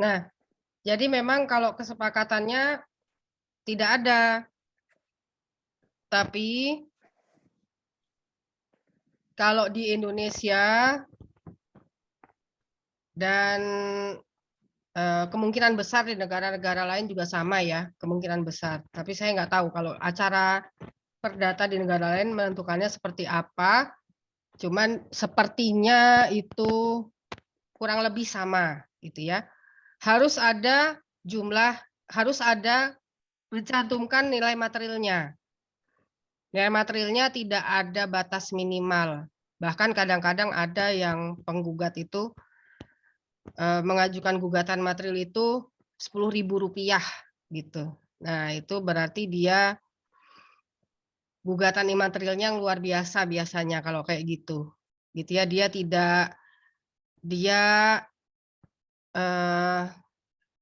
Nah, jadi memang kalau kesepakatannya tidak ada, tapi kalau di Indonesia dan kemungkinan besar di negara-negara lain juga sama ya, kemungkinan besar. Tapi saya nggak tahu kalau acara perdata di negara lain menentukannya seperti apa. Cuman sepertinya itu kurang lebih sama, gitu ya. Harus ada jumlah, harus ada mencantumkan nilai materialnya. Nilai materialnya tidak ada batas minimal. Bahkan kadang-kadang ada yang penggugat itu mengajukan gugatan material itu Rp10.000 gitu. Nah, itu berarti dia gugatan imaterialnya yang luar biasa biasanya kalau kayak gitu. Gitu ya, dia eh,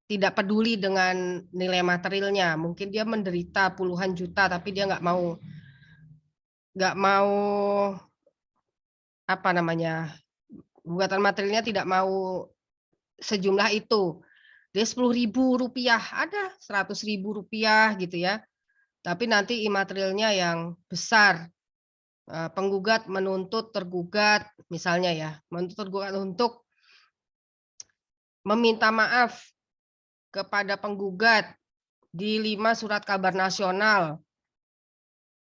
tidak peduli dengan nilai materialnya. Mungkin dia menderita puluhan juta tapi dia nggak mau apa namanya, gugatan materialnya tidak mau sejumlah itu. Dia Rp10.000, ada Rp100.000 gitu ya. Tapi nanti imaterialnya yang besar. Penggugat menuntut tergugat, misalnya ya, menuntut tergugat untuk meminta maaf kepada penggugat di 5 surat kabar nasional.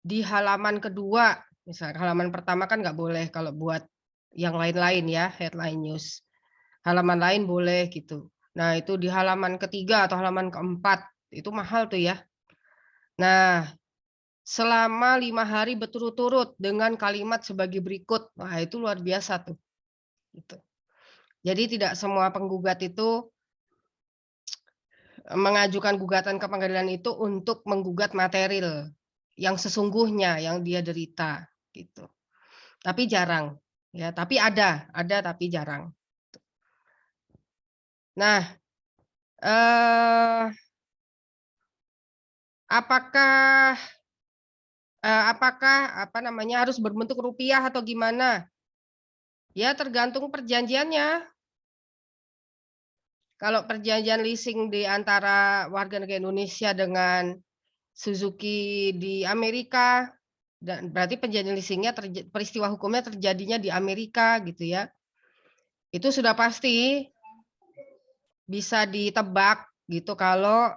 Di halaman kedua, misalnya halaman pertama kan nggak boleh kalau buat yang lain-lain ya, headline news. Halaman lain boleh gitu. Nah, itu di halaman ketiga atau halaman keempat, itu mahal tuh ya. Nah, selama 5 hari berturut-turut dengan kalimat sebagai berikut. Wah, itu luar biasa tuh. Gitu. Jadi tidak semua penggugat itu mengajukan gugatan ke pengadilan itu untuk menggugat material yang sesungguhnya yang dia derita gitu. Tapi jarang ya, tapi ada tapi jarang. Nah, eh, apakah apa namanya harus berbentuk rupiah atau gimana? Ya tergantung perjanjiannya. Kalau perjanjian leasing di antara warga negara Indonesia dengan Suzuki di Amerika, dan berarti perjanjian leasingnya peristiwa hukumnya terjadinya di Amerika gitu ya. Itu sudah pasti bisa ditebak gitu kalau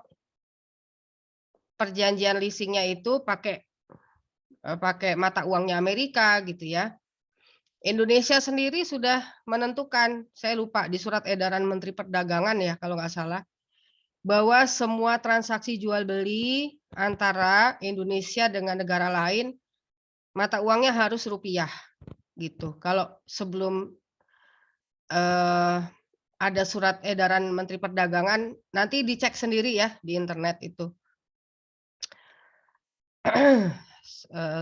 perjanjian leasingnya itu pakai mata uangnya Amerika gitu ya. Indonesia sendiri sudah menentukan, saya lupa di surat edaran Menteri Perdagangan ya kalau nggak salah, bahwa semua transaksi jual beli antara Indonesia dengan negara lain mata uangnya harus rupiah gitu. Kalau sebelum ada surat edaran Menteri Perdagangan, nanti dicek sendiri ya di internet itu.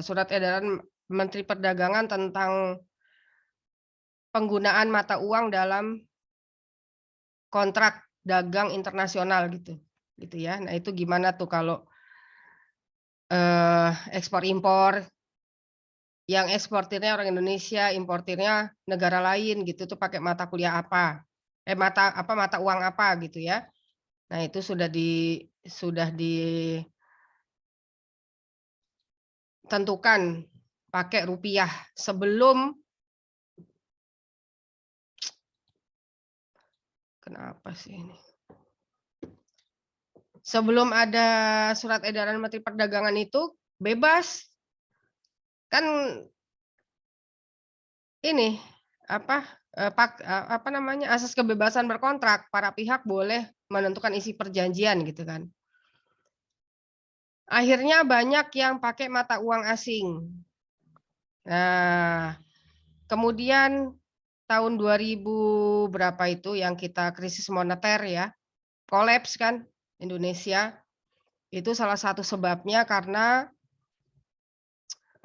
Surat edaran Menteri Perdagangan tentang penggunaan mata uang dalam kontrak dagang internasional gitu ya. Nah, itu gimana tuh kalau ekspor impor, yang eksportirnya orang Indonesia, importirnya negara lain gitu tuh pakai mata kuliah apa? Mata uang apa gitu ya. Nah, itu sudah ditentukan pakai rupiah sebelum kenapa sih ini? Sebelum ada surat edaran Menteri Perdagangan itu bebas. Kan ini apa namanya, asas kebebasan berkontrak, para pihak boleh menentukan isi perjanjian gitu kan. Akhirnya banyak yang pakai mata uang asing. Nah, kemudian tahun 2000 berapa itu yang kita krisis moneter ya, kolaps kan Indonesia. Itu salah satu sebabnya karena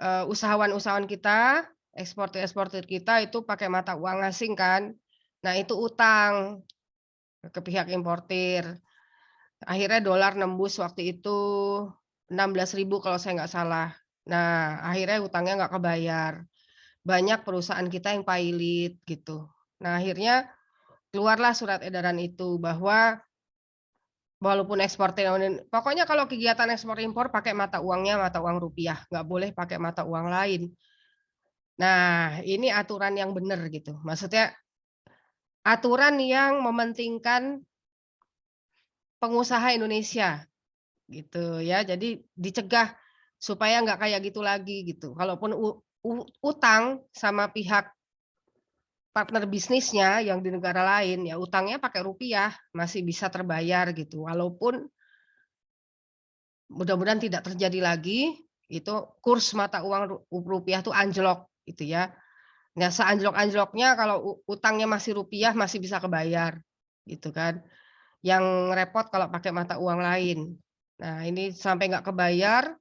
usahawan-usahawan kita, eksportir-eksportir kita itu pakai mata uang asing kan. Nah, itu utang ke pihak importir. Akhirnya dolar nembus waktu itu 16.000 kalau saya nggak salah. Nah, akhirnya hutangnya nggak kebayar. Banyak perusahaan kita yang pailit gitu. Nah, akhirnya keluarlah surat edaran itu bahwa walaupun pokoknya kalau kegiatan ekspor impor pakai mata uangnya mata uang rupiah, nggak boleh pakai mata uang lain. Nah, ini aturan yang benar gitu. Maksudnya aturan yang mementingkan pengusaha Indonesia gitu ya. Jadi dicegah supaya nggak kayak gitu lagi gitu. Kalaupun utang sama pihak partner bisnisnya yang di negara lain, ya utangnya pakai rupiah, masih bisa terbayar gitu. Walaupun mudah-mudahan tidak terjadi lagi, itu kurs mata uang rupiah tuh anjlok gitu ya. Nah, seanjlok-anjloknya kalau utangnya masih rupiah masih bisa kebayar gitu kan. Yang repot kalau pakai mata uang lain. Nah, ini sampai nggak kebayar,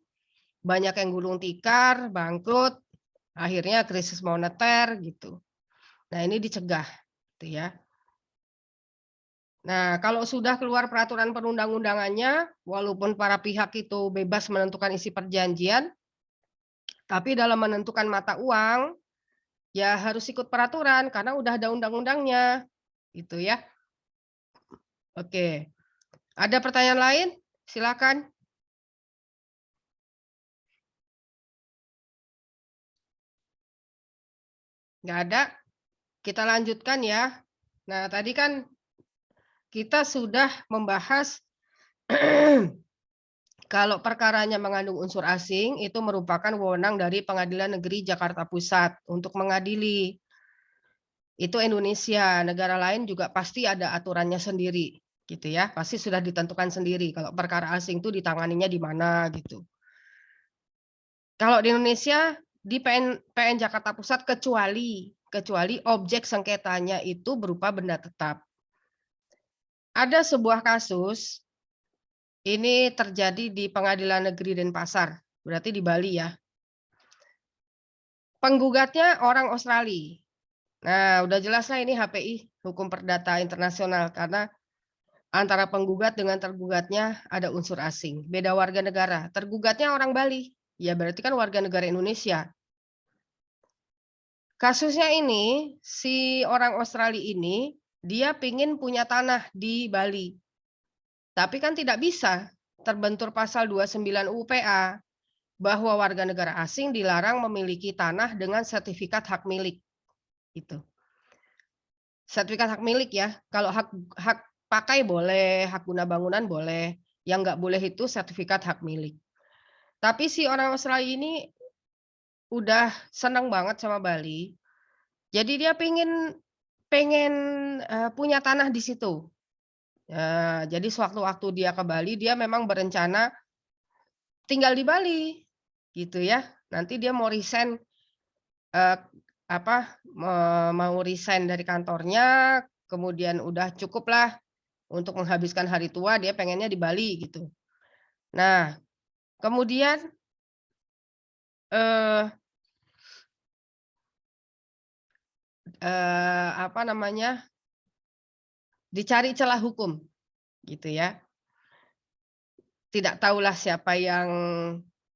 banyak yang gulung tikar, bangkrut, akhirnya krisis moneter gitu. Nah, ini dicegah gitu ya. Nah, kalau sudah keluar peraturan perundang-undangannya, walaupun para pihak itu bebas menentukan isi perjanjian, tapi dalam menentukan mata uang, ya harus ikut peraturan karena udah ada undang-undangnya, gitu ya. Oke, ada pertanyaan lain? Silakan. Nggak ada? Kita lanjutkan ya. Nah, tadi kan kita sudah membahas kalau perkaranya mengandung unsur asing, itu merupakan wewenang dari Pengadilan Negeri Jakarta Pusat untuk mengadili. Itu Indonesia, negara lain juga pasti ada aturannya sendiri, gitu ya. Pasti sudah ditentukan sendiri kalau perkara asing itu ditanganinya di mana gitu. Kalau di Indonesia di PN Jakarta Pusat kecuali objek sengketanya itu berupa benda tetap. Ada sebuah kasus ini terjadi di Pengadilan Negeri Denpasar, berarti di Bali ya. Penggugatnya orang Australia. Nah, udah jelaslah ini HPI, Hukum Perdata Internasional, karena antara penggugat dengan tergugatnya ada unsur asing, beda warga negara. Tergugatnya orang Bali, ya berarti kan warga negara Indonesia. Kasusnya ini, si orang Australia ini, dia pingin punya tanah di Bali. Tapi kan tidak bisa, terbentur pasal 29 UPA, bahwa warga negara asing dilarang memiliki tanah dengan sertifikat hak milik. Gitu. Sertifikat hak milik ya, kalau hak pakai boleh, hak guna bangunan boleh, yang nggak boleh itu sertifikat hak milik. Tapi si orang Australia ini udah senang banget sama Bali, jadi dia pengen pengen, punya tanah di situ. Jadi sewaktu-waktu dia ke Bali, dia memang berencana tinggal di Bali, gitu ya. Nanti dia mau resign, eee, mau resign dari kantornya, kemudian udah cukuplah untuk menghabiskan hari tua, dia pengennya di Bali, gitu. Nah, kemudian, eee apa namanya, dicari celah hukum, gitu ya. Tidak tahulah siapa yang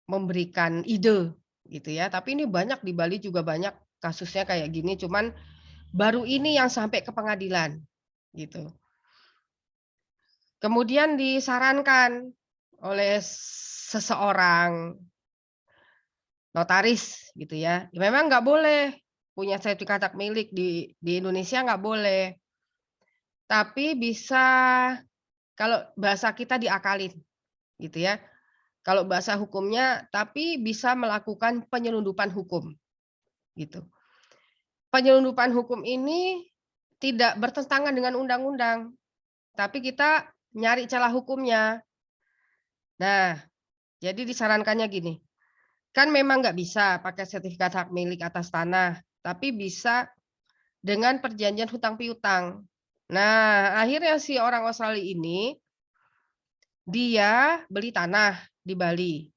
memberikan ide, gitu ya. Tapi ini banyak di Bali juga banyak kasusnya kayak gini, cuman baru ini yang sampai ke pengadilan, gitu. Kemudian disarankan oleh seseorang notaris, gitu ya. Memang nggak boleh punya sertifikat hak milik di Indonesia nggak boleh, tapi bisa kalau bahasa kita diakalin, gitu ya. Kalau bahasa hukumnya, tapi bisa melakukan penyelundupan hukum, gitu. Penyelundupan hukum ini tidak bertentangan dengan undang-undang, tapi kita nyari celah hukumnya. Nah, jadi disarankannya gini, kan memang nggak bisa pakai sertifikat hak milik atas tanah, tapi bisa dengan perjanjian hutang piutang. Nah, akhirnya si orang Australia ini, dia beli tanah di Bali.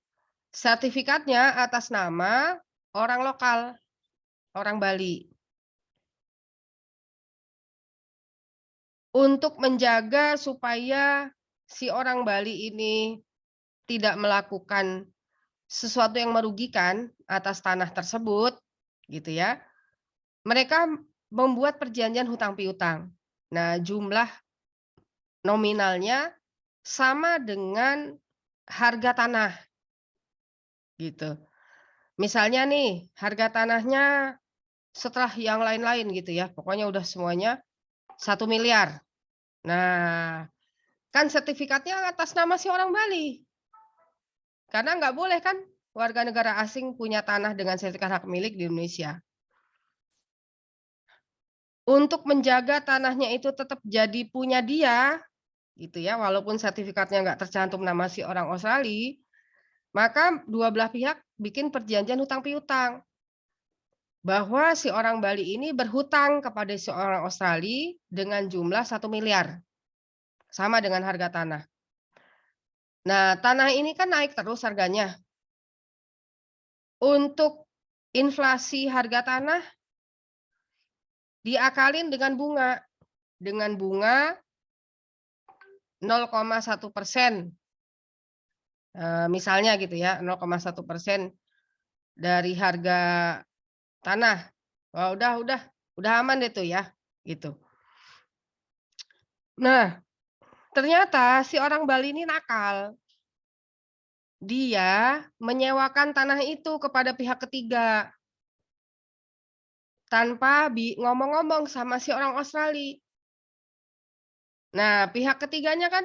Sertifikatnya atas nama orang lokal, orang Bali. Untuk menjaga supaya si orang Bali ini tidak melakukan sesuatu yang merugikan atas tanah tersebut, gitu ya. Mereka membuat perjanjian hutang piutang. Nah, jumlah nominalnya sama dengan harga tanah, gitu. Misalnya nih, harga tanahnya setelah yang lain-lain gitu ya, pokoknya udah semuanya 1 miliar. Nah, kan sertifikatnya atas nama si orang Bali, karena nggak boleh kan warga negara asing punya tanah dengan sertifikat hak milik di Indonesia. Untuk menjaga tanahnya itu tetap jadi punya dia, gitu ya, walaupun sertifikatnya nggak tercantum nama si orang Australia, maka dua belah pihak bikin perjanjian hutang piutang. Bahwa si orang Bali ini berhutang kepada si orang Australia dengan jumlah 1 miliar, sama dengan harga tanah. Nah, tanah ini kan naik terus harganya. Untuk inflasi harga tanah diakalin dengan bunga 0,1%, misalnya gitu ya, 0,1% dari harga tanah. Wah, udah aman deh tuh ya, gitu. Nah, ternyata si orang Bali ini nakal. Dia menyewakan tanah itu kepada pihak ketiga, tanpa ngomong-ngomong sama si orang Australia. Nah, pihak ketiganya kan,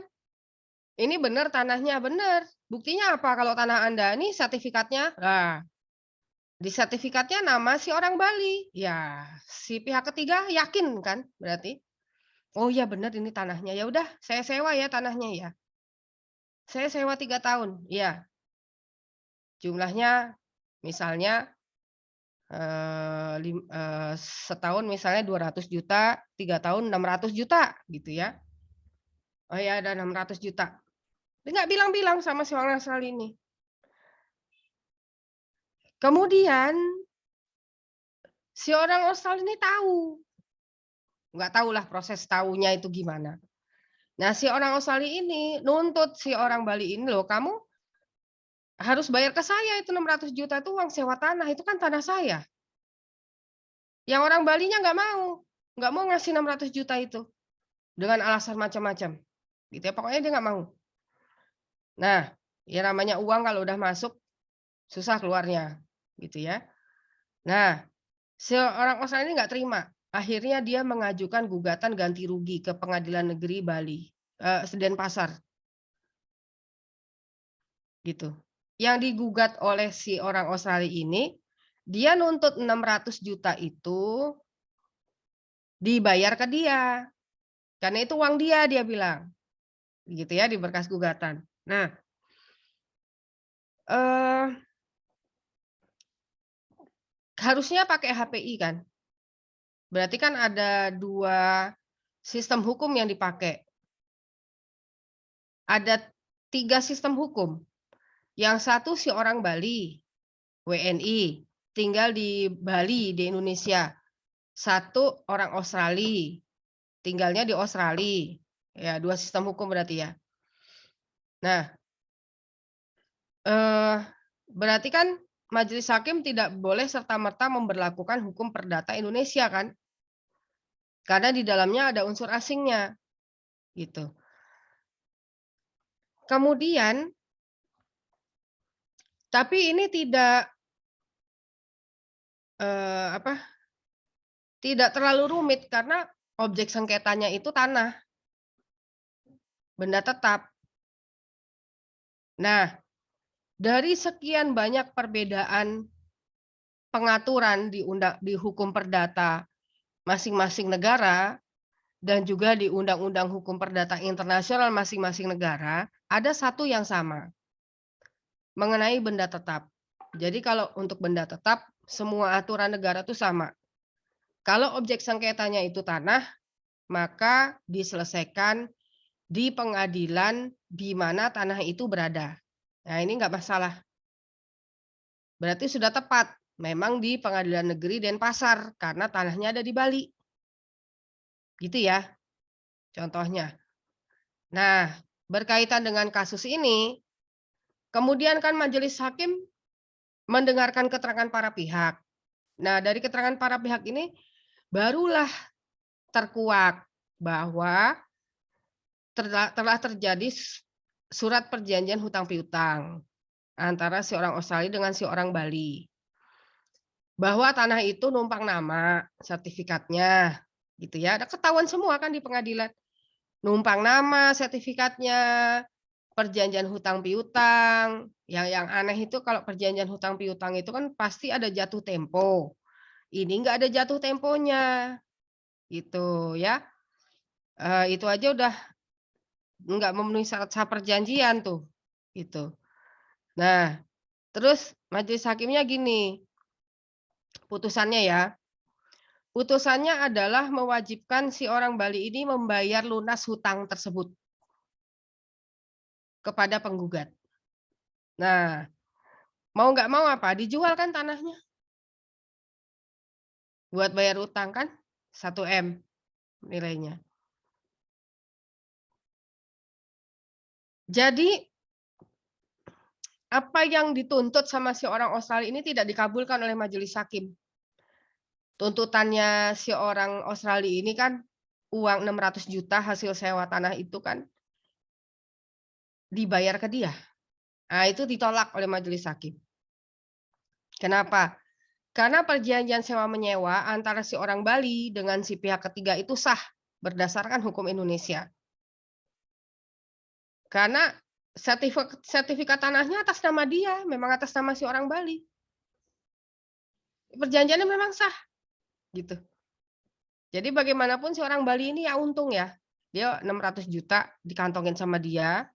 "Ini bener tanahnya," "Bener." "Buktinya apa kalau tanah Anda?" "Nih sertifikatnya." Nah, di sertifikatnya nama si orang Bali. Ya, si pihak ketiga yakin kan berarti, "Oh iya bener ini tanahnya, ya udah saya sewa ya tanahnya ya. Saya sewa 3 tahun." Iya, jumlahnya misalnya setahun misalnya 200 juta, 3 tahun 600 juta gitu ya. Oh ya ada 600 juta. Dia nggak bilang-bilang sama si orang asal ini. Kemudian si orang Australia ini tahu, nggak tahulah proses tahunya itu gimana. Nah si orang Australia ini nuntut si orang Bali ini, "Loh kamu harus bayar ke saya itu 600 juta itu uang sewa tanah, itu kan tanah saya." Yang orang Balinya nggak mau ngasih 600 juta itu dengan alasan macam-macam, gitu ya. Pokoknya dia nggak mau. Nah, ya namanya uang kalau udah masuk, susah keluarnya, gitu ya. Nah, seorang Australia ini nggak terima, akhirnya dia mengajukan gugatan ganti rugi ke Pengadilan Negeri Bali, Denpasar, gitu. Yang digugat oleh si orang Australia ini, dia nuntut 600 juta itu dibayar ke dia, karena itu uang dia bilang, gitu ya, di berkas gugatan. Nah, eee, harusnya pakai HPI kan? Berarti kan ada 2 sistem hukum yang dipakai. Ada 3 sistem hukum. Yang satu si orang Bali, WNI, tinggal di Bali, di Indonesia. Satu orang Australia, tinggalnya di Australia. Ya, 2 sistem hukum berarti ya. Nah, eee, berarti kan majelis hakim tidak boleh serta-merta memberlakukan hukum perdata Indonesia kan? Karena di dalamnya ada unsur asingnya, gitu. Kemudian tapi ini apa, tidak terlalu rumit karena objek sengketanya itu tanah, benda tetap. Nah, dari sekian banyak perbedaan pengaturan di hukum perdata masing-masing negara dan juga di undang-undang hukum perdata internasional masing-masing negara, ada satu yang sama, mengenai benda tetap. Jadi kalau untuk benda tetap, semua aturan negara itu sama. Kalau objek sengketanya itu tanah, maka diselesaikan di pengadilan di mana tanah itu berada. Nah, ini nggak masalah. Berarti sudah tepat, memang di Pengadilan Negeri Denpasar karena tanahnya ada di Bali. Gitu ya, contohnya. Nah, berkaitan dengan kasus ini, kemudian kan majelis hakim mendengarkan keterangan para pihak. Nah, dari keterangan para pihak ini barulah terkuak. bahwa telah terjadi surat perjanjian hutang piutang antara si orang Australia dengan si orang Bali. Bahwa tanah itu numpang nama, sertifikatnya, gitu ya. Ada ketahuan semua kan di pengadilan. Numpang nama, sertifikatnya, perjanjian hutang piutang. Yang aneh itu kalau perjanjian hutang piutang itu kan pasti ada jatuh tempo. Ini nggak ada jatuh temponya, gitu ya. Itu aja udah nggak memenuhi syarat-syarat perjanjian tuh, gitu. Nah, terus majelis hakimnya gini, putusannya ya. Putusannya adalah mewajibkan si orang Bali ini membayar lunas hutang tersebut kepada penggugat. Nah, mau nggak mau apa? Dijual kan tanahnya buat bayar utang kan, 1 M nilainya. Jadi apa yang dituntut sama si orang Australia ini tidak dikabulkan oleh majelis hakim. Tuntutannya si orang Australia ini kan uang 600 juta hasil sewa tanah itu kan dibayar ke dia. Nah, itu ditolak oleh majelis hakim. Kenapa? Karena perjanjian sewa menyewa antara si orang Bali dengan si pihak ketiga itu sah berdasarkan hukum Indonesia. Karena sertifikat tanahnya atas nama dia, memang atas nama si orang Bali. Perjanjiannya memang sah, gitu. Jadi bagaimanapun si orang Bali ini ya untung ya. Dia 600 juta dikantongin sama dia,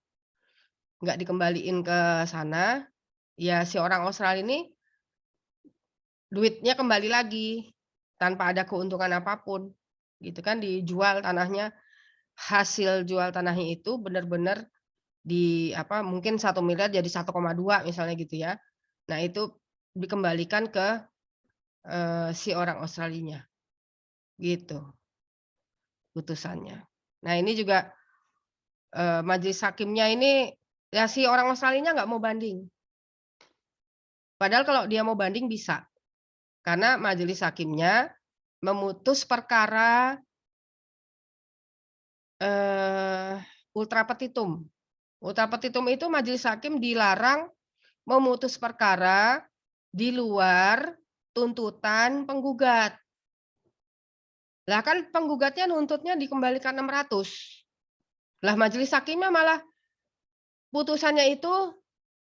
nggak dikembaliin ke sana. Ya si orang Australia ini duitnya kembali lagi tanpa ada keuntungan apapun. Gitu kan, dijual tanahnya, hasil jual tanahnya itu benar-benar mungkin 1 miliar jadi 1,2 misalnya gitu ya. Nah, itu dikembalikan ke si orang Australinya. Gitu putusannya. Nah, ini juga majelis hakimnya ini ya si orang Australinya nggak mau banding. Padahal kalau dia mau banding bisa. Karena majelis hakimnya memutus perkara ultra petitum. Ultra petitum itu majelis hakim dilarang memutus perkara di luar tuntutan penggugat. Lah kan penggugatnya nuntutnya dikembalikan 600. Lah majelis hakimnya malah putusannya itu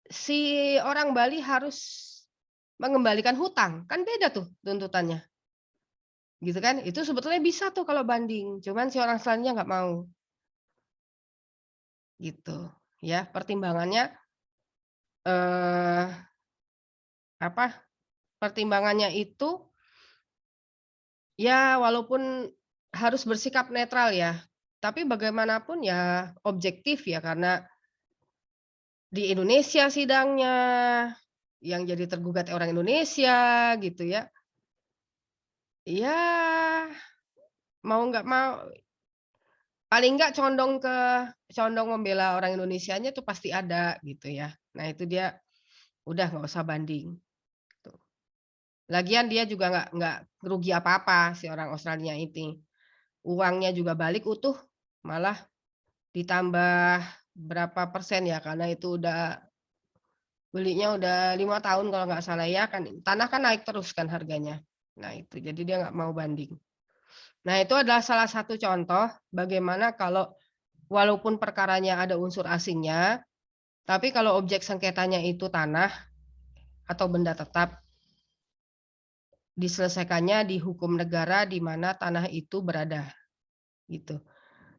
si orang Bali harus mengembalikan hutang. Kan beda tuh tuntutannya. Gitu kan? Itu sebetulnya bisa tuh kalau banding, cuman si orang selanjutnya nggak mau. Gitu. Ya, pertimbangannya eh pertimbangannya itu ya walaupun harus bersikap netral ya, tapi bagaimanapun ya objektif ya karena di Indonesia sidangnya, yang jadi tergugat orang Indonesia gitu ya. Ya mau nggak mau paling nggak condong membela orang Indonesianya tuh pasti ada gitu ya. Nah itu dia udah nggak usah banding. Tuh. Lagian dia juga nggak rugi apa-apa si orang Australia ini. Uangnya juga balik utuh, malah ditambah berapa persen ya karena itu udah belinya udah 5 tahun kalau nggak salah ya kan tanah kan naik terus kan harganya. Nah itu jadi dia nggak mau banding. Nah itu adalah salah satu contoh bagaimana kalau walaupun perkaranya ada unsur asingnya, tapi kalau objek sengketanya itu tanah atau benda tetap diselesaikannya di hukum negara di mana tanah itu berada. Gitu.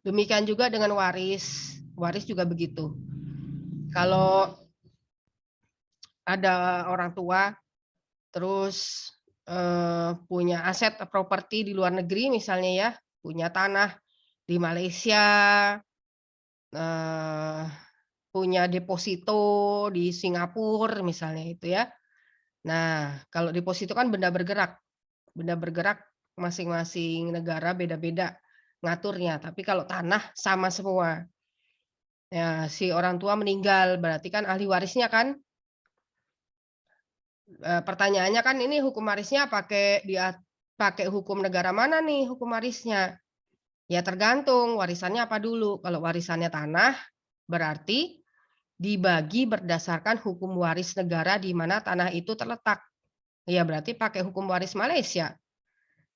Demikian juga dengan waris. Waris juga begitu. Kalau ada orang tua terus punya aset properti di luar negeri misalnya ya, punya tanah di Malaysia, punya deposito di Singapura misalnya itu ya. Nah, kalau deposito kan benda bergerak masing-masing negara beda-beda ngaturnya, tapi kalau tanah sama semua. Ya, si orang tua meninggal berarti kan ahli warisnya kan pertanyaannya kan ini hukum warisnya pakai hukum negara mana nih hukum warisnya? Ya tergantung warisannya apa dulu. Kalau warisannya tanah, berarti dibagi berdasarkan hukum waris negara di mana tanah itu terletak. Ya berarti pakai hukum waris Malaysia.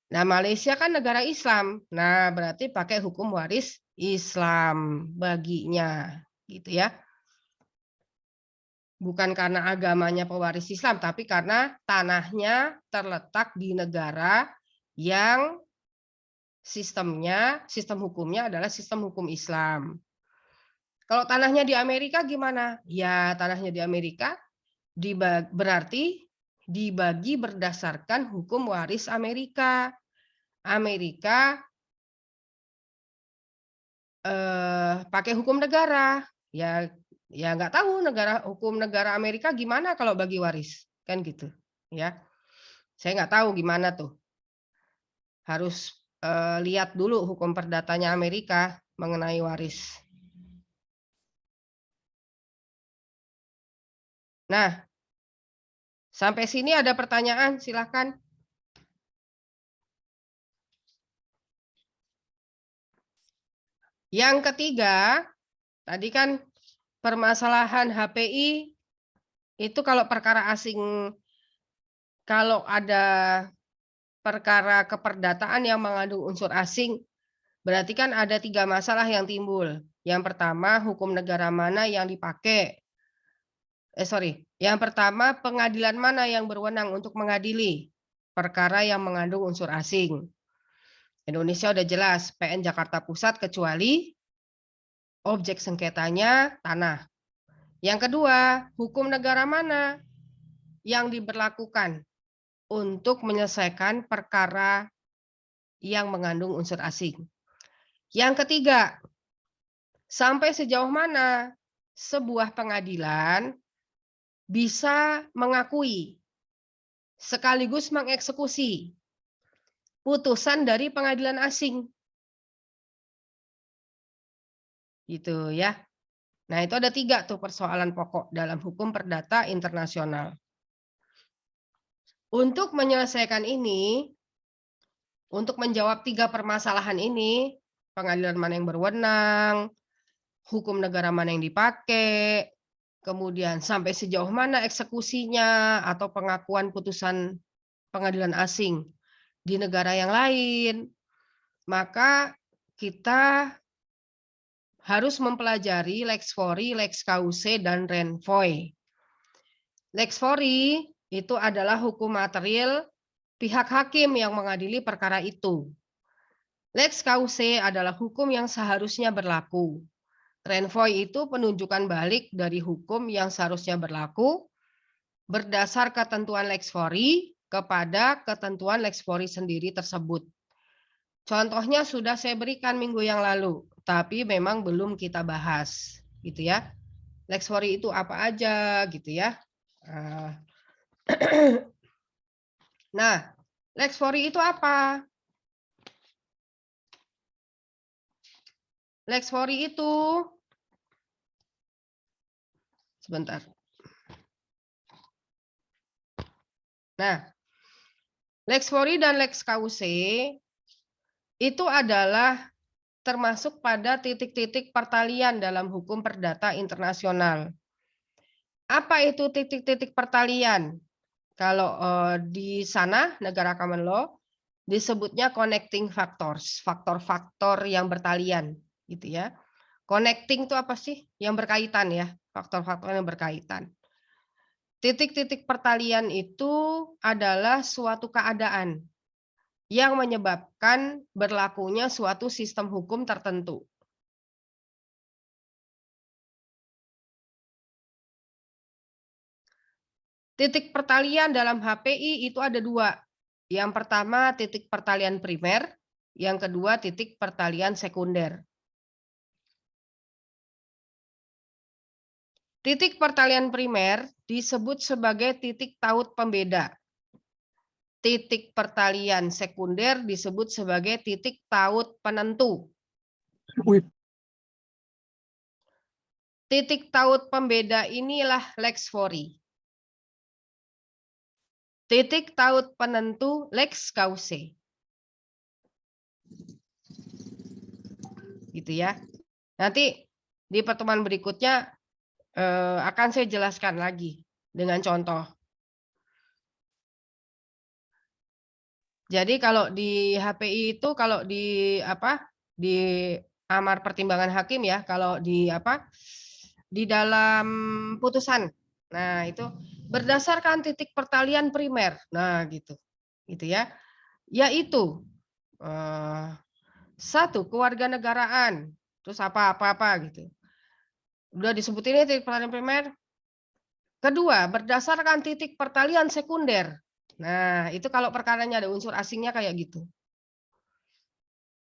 Nah, Malaysia kan negara Islam. Nah, berarti pakai hukum waris Islam baginya, gitu ya. Bukan karena agamanya pewaris Islam, tapi karena tanahnya terletak di negara yang sistem hukumnya adalah sistem hukum Islam. Kalau tanahnya di Amerika gimana? Ya, tanahnya di Amerika berarti dibagi berdasarkan hukum waris Amerika. Amerika pakai hukum negara. Ya nggak tahu hukum negara Amerika gimana kalau bagi waris, kan gitu, ya. Saya nggak tahu gimana tuh. Harus lihat dulu hukum perdatanya Amerika mengenai waris. Nah, sampai sini ada pertanyaan, silahkan. Yang ketiga, tadi kan permasalahan HPI itu kalau perkara asing, kalau ada perkara keperdataan yang mengandung unsur asing, berarti kan ada 3 masalah yang timbul. Yang pertama, hukum negara mana yang dipakai. Yang pertama, pengadilan mana yang berwenang untuk mengadili perkara yang mengandung unsur asing. Indonesia udah jelas, PN Jakarta Pusat kecuali objek sengketanya tanah. Yang kedua, hukum negara mana yang diberlakukan untuk menyelesaikan perkara yang mengandung unsur asing. Yang ketiga, sampai sejauh mana sebuah pengadilan bisa mengakui sekaligus mengeksekusi putusan dari pengadilan asing. Gitu ya. Nah, itu ada 3 tuh persoalan pokok dalam hukum perdata internasional. Untuk menyelesaikan ini, untuk menjawab 3 permasalahan ini, pengadilan mana yang berwenang, hukum negara mana yang dipakai, kemudian sampai sejauh mana eksekusinya atau pengakuan putusan pengadilan asing di negara yang lain, maka kita harus mempelajari Lex Fori, Lex Causse, dan Renvoy. Lex Fori itu adalah hukum material pihak hakim yang mengadili perkara itu. Lex Causse adalah hukum yang seharusnya berlaku. Renvoy itu penunjukan balik dari hukum yang seharusnya berlaku berdasar ketentuan Lex Fori kepada ketentuan Lex Fori sendiri tersebut. Contohnya sudah saya berikan minggu yang lalu, tapi memang belum kita bahas, gitu ya. Lex Fori itu apa aja, gitu ya. Nah, Lex Fori itu apa? Lex Fori itu, sebentar. Nah, Lex Fori dan Lex Causse itu adalah termasuk pada titik-titik pertalian dalam hukum perdata internasional. Apa itu titik-titik pertalian? Kalau di sana negara common law disebutnya connecting factors, faktor-faktor yang bertalian, gitu ya. Connecting itu apa sih? Yang berkaitan ya, faktor-faktor yang berkaitan. Titik-titik pertalian itu adalah suatu keadaan yang menyebabkan berlakunya suatu sistem hukum tertentu. Titik pertalian dalam HPI itu ada 2. Yang pertama titik pertalian primer, yang kedua titik pertalian sekunder. Titik pertalian primer disebut sebagai titik taut pembeda. Titik pertalian sekunder disebut sebagai titik taut penentu. Titik taut pembeda inilah Lex Fori. Titik taut penentu Lex Causse. gitu ya. Nanti di pertemuan berikutnya akan saya jelaskan lagi dengan contoh. Jadi kalau di HPI itu kalau di amar pertimbangan hakim ya, kalau di dalam putusan. Nah, itu berdasarkan titik pertalian primer. Nah, gitu. Gitu ya. Yaitu satu, kewarganegaraan, terus apa gitu. Udah disebutin ini titik pertalian primer. Kedua, berdasarkan titik pertalian sekunder. Nah, itu kalau perkaranya ada unsur asingnya kayak gitu.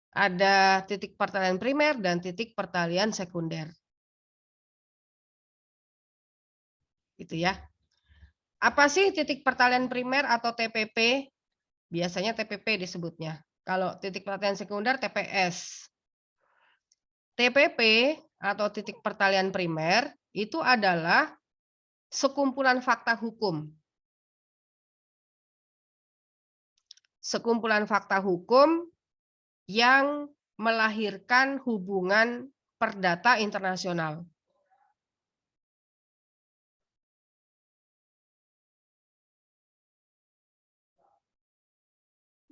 Ada titik pertalian primer dan titik pertalian sekunder. Gitu ya. Apa sih titik pertalian primer atau TPP? Biasanya TPP disebutnya. Kalau titik pertalian sekunder TPS. TPP atau titik pertalian primer itu adalah sekumpulan fakta hukum. Sekumpulan fakta hukum yang melahirkan hubungan perdata internasional.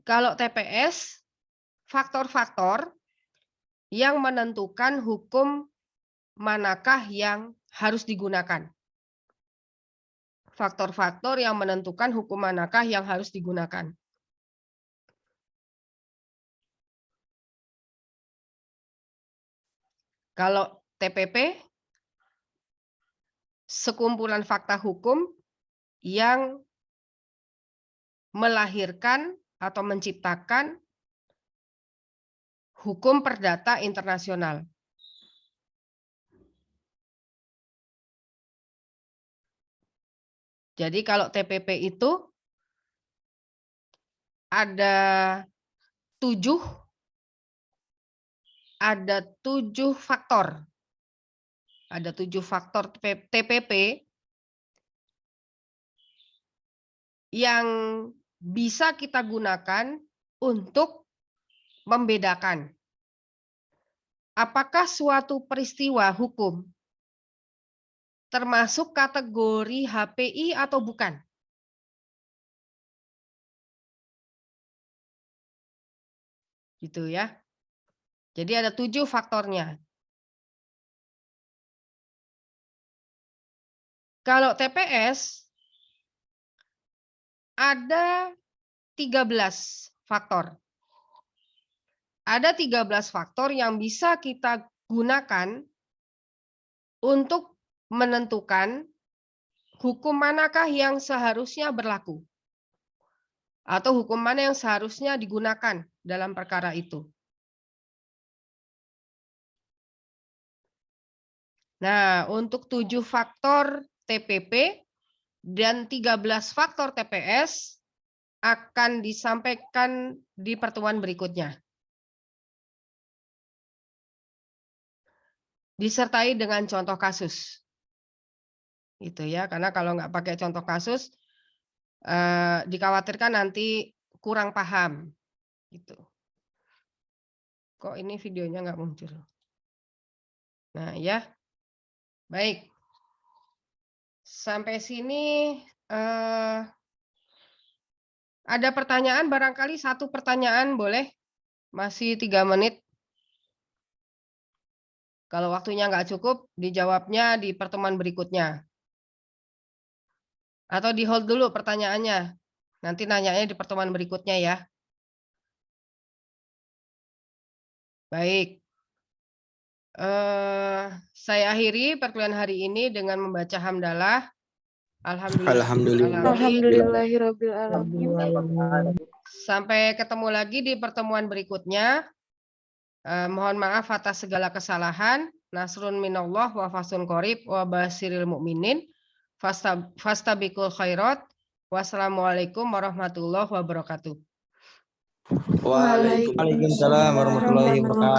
Kalau TPS, faktor-faktor yang menentukan hukum manakah yang harus digunakan. Faktor-faktor yang menentukan hukum manakah yang harus digunakan. Kalau TPP, sekumpulan fakta hukum yang melahirkan atau menciptakan hukum perdata internasional. Jadi kalau TPP itu ada 7 faktor. Ada 7 faktor TPP yang bisa kita gunakan untuk membedakan apakah suatu peristiwa hukum termasuk kategori HPI atau bukan. Gitu ya. Jadi ada 7 faktornya. Kalau TPS ada 13 faktor. Ada 13 faktor yang bisa kita gunakan untuk menentukan hukum manakah yang seharusnya berlaku. Atau hukum mana yang seharusnya digunakan dalam perkara itu. Nah, untuk 7 faktor TPP dan 13 faktor TPS akan disampaikan di pertemuan berikutnya. Disertai dengan contoh kasus. Itu ya, karena kalau nggak pakai contoh kasus, dikhawatirkan nanti kurang paham. Gitu. Kok ini videonya nggak muncul? Nah ya, baik. Sampai sini ada pertanyaan, barangkali satu pertanyaan boleh? Masih 3 menit. Kalau waktunya nggak cukup, dijawabnya di pertemuan berikutnya. Atau di hold dulu pertanyaannya. Nanti nanyanya di pertemuan berikutnya ya. Baik. Saya akhiri perkuliahan hari ini dengan membaca hamdalah. Alhamdulillahirabbil alamin. Sampai ketemu lagi di pertemuan berikutnya. Mohon maaf atas segala kesalahan. Nasrun minallah wa fasun qorib wa basiril mu'minin. Fastabiqul khairat. Wassalamualaikum warahmatullahi wabarakatuh. Waalaikumsalam warahmatullahi wabarakatuh.